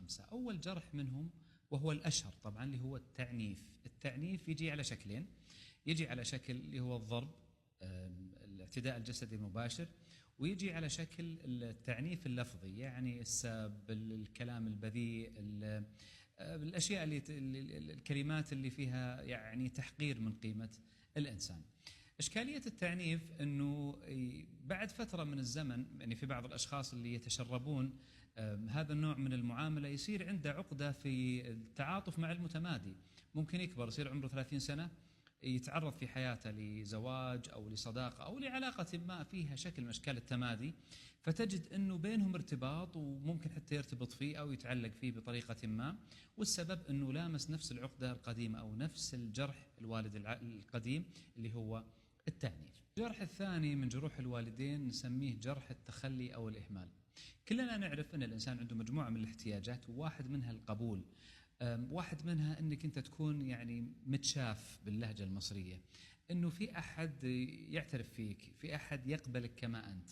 5. أول جرح منهم وهو الأشهر طبعا اللي هو التعنيف. التعنيف يجي على شكلين، يجي على شكل اللي هو الضرب، الاعتداء الجسدي المباشر، ويجي على شكل التعنيف اللفظي، يعني السب، الكلام البذيء، الأشياء الكلمات اللي فيها يعني تحقير من قيمة الإنسان. إشكالية التعنيف أنه بعد فترة من الزمن، يعني في بعض الأشخاص اللي يتشربون هذا النوع من المعاملة يصير عنده عقدة في التعاطف مع المتمادي. ممكن يكبر يصير عمره 30 سنة، يتعرض في حياته لزواج أو لصداقة أو لعلاقة ما فيها شكل من أشكال التمادي، فتجد أنه بينهم ارتباط وممكن حتى يرتبط فيه أو يتعلق فيه بطريقة ما، والسبب أنه لامس نفس العقدة القديمة أو نفس الجرح الوالد القديم اللي هو التعنيف. الجرح الثاني من جروح الوالدين نسميه جرح التخلي أو الإهمال. كلنا نعرف أن الإنسان عنده مجموعة من الاحتياجات، وواحد منها القبول، واحد منها أنك أنت تكون يعني متشاف باللهجة المصرية، أنه في أحد يعترف فيك، في أحد يقبلك كما أنت.